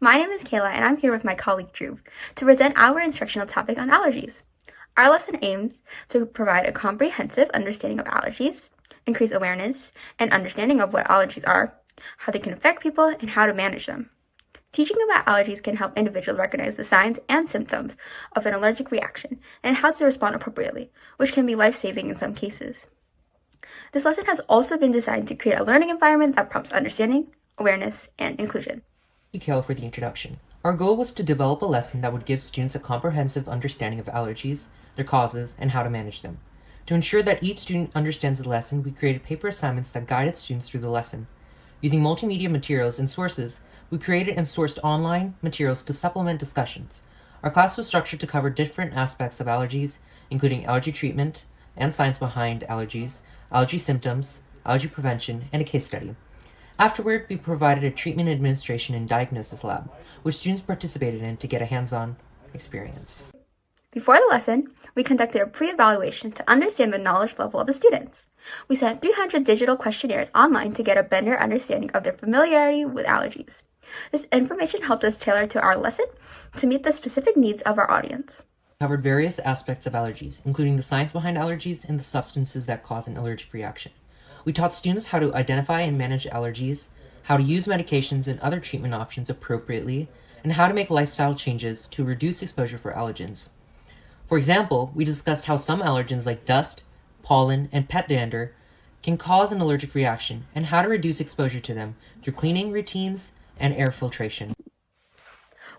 My name is Kaela, and I'm here with my colleague Dhruv to present our instructional topic on allergies. Our lesson aims to provide a comprehensive understanding of allergies, increase awareness and understanding of what allergies are, how they can affect people, and how to manage them. Teaching about allergies can help individuals recognize the signs and symptoms of an allergic reaction and how to respond appropriately, which can be life-saving in some cases. This lesson has also been designed to create a learning environment that prompts understanding, awareness, and inclusion. Thank you, Kaela, for the introduction. Our goal was to develop a lesson that would give students a comprehensive understanding of allergies, their causes, and how to manage them. To ensure that each student understands the lesson, we created paper assignments that guided students through the lesson. Using multimedia materials and sources, we created and sourced online materials to supplement discussions. Our class was structured to cover different aspects of allergies, including allergy treatment and science behind allergies, allergy symptoms, allergy prevention, and a case study. Afterward, we provided a treatment administration and diagnosis lab, which students participated in to get a hands-on experience. Before the lesson, we conducted a pre-evaluation to understand the knowledge level of the students. We sent 300 digital questionnaires online to get a better understanding of their familiarity with allergies. This information helped us tailor to our lesson to meet the specific needs of our audience. We covered various aspects of allergies, including the science behind allergies and the substances that cause an allergic reaction. We taught students how to identify and manage allergies, how to use medications and other treatment options appropriately, and how to make lifestyle changes to reduce exposure for allergens. For example, we discussed how some allergens like dust, pollen, and pet dander can cause an allergic reaction and how to reduce exposure to them through cleaning routines and air filtration.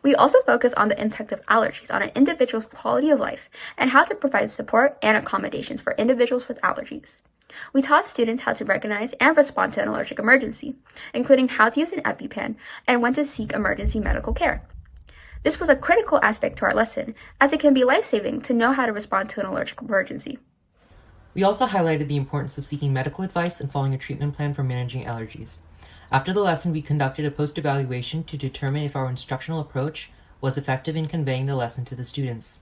We also focus on the impact of allergies on an individual's quality of life and how to provide support and accommodations for individuals with allergies. We taught students how to recognize and respond to an allergic emergency, including how to use an EpiPen and when to seek emergency medical care. This was a critical aspect to our lesson, as it can be life-saving to know how to respond to an allergic emergency. We also highlighted the importance of seeking medical advice and following a treatment plan for managing allergies. After the lesson, we conducted a post-evaluation to determine if our instructional approach was effective in conveying the lesson to the students.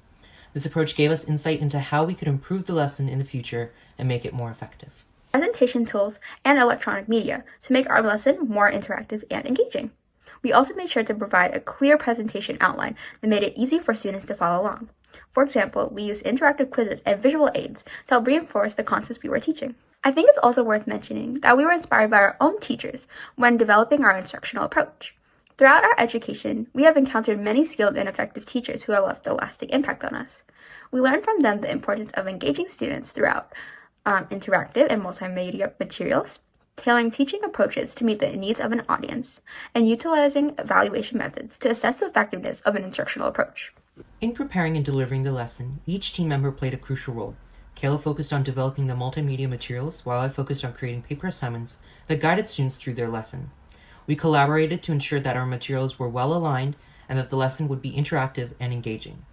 This approach gave us insight into how we could improve the lesson in the future and make it more effective. Presentation tools and electronic media to make our lesson more interactive and engaging. We also made sure to provide a clear presentation outline that made it easy for students to follow along. For example, we used interactive quizzes and visual aids to help reinforce the concepts we were teaching. I think it's also worth mentioning that we were inspired by our own teachers when developing our instructional approach. Throughout our education, we have encountered many skilled and effective teachers who have left a lasting impact on us. We learned from them the importance of engaging students throughout interactive and multimedia materials, tailoring teaching approaches to meet the needs of an audience, and utilizing evaluation methods to assess the effectiveness of an instructional approach. In preparing and delivering the lesson, each team member played a crucial role. Kaela focused on developing the multimedia materials, while I focused on creating paper assignments that guided students through their lesson. We collaborated to ensure that our materials were well aligned and that the lesson would be interactive and engaging.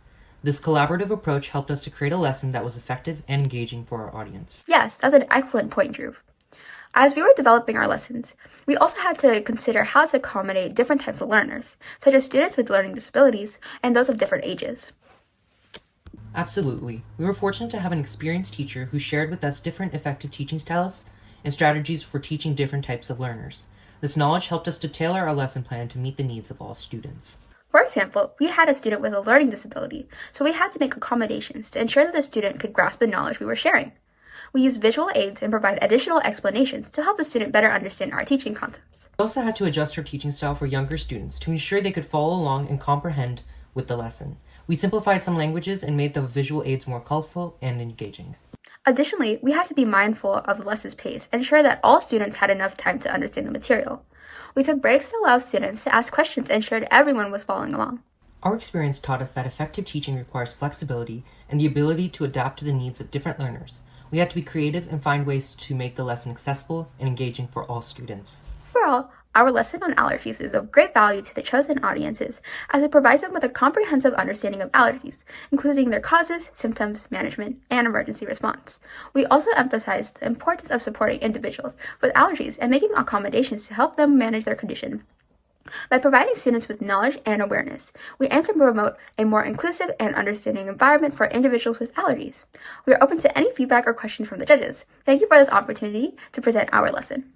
This collaborative approach helped us to create a lesson that was effective and engaging for our audience. Yes, that's an excellent point, Dhruv. As we were developing our lessons, we also had to consider how to accommodate different types of learners, such as students with learning disabilities and those of different ages. Absolutely. We were fortunate to have an experienced teacher who shared with us different effective teaching styles and strategies for teaching different types of learners. This knowledge helped us to tailor our lesson plan to meet the needs of all students. For example, we had a student with a learning disability, so we had to make accommodations to ensure that the student could grasp the knowledge we were sharing. We used visual aids and provide additional explanations to help the student better understand our teaching concepts. We also had to adjust our teaching style for younger students to ensure they could follow along and comprehend with the lesson. We simplified some languages and made the visual aids more colorful and engaging. Additionally, we had to be mindful of the lesson's pace and ensure that all students had enough time to understand the material. We took breaks to allow students to ask questions and ensured everyone was following along. Our experience taught us that effective teaching requires flexibility and the ability to adapt to the needs of different learners. We had to be creative and find ways to make the lesson accessible and engaging for all students. Overall, our lesson on allergies is of great value to the chosen audiences as it provides them with a comprehensive understanding of allergies, including their causes, symptoms, management, and emergency response. We also emphasize the importance of supporting individuals with allergies and making accommodations to help them manage their condition. By providing students with knowledge and awareness, we aim to promote a more inclusive and understanding environment for individuals with allergies. We are open to any feedback or questions from the judges. Thank you for this opportunity to present our lesson.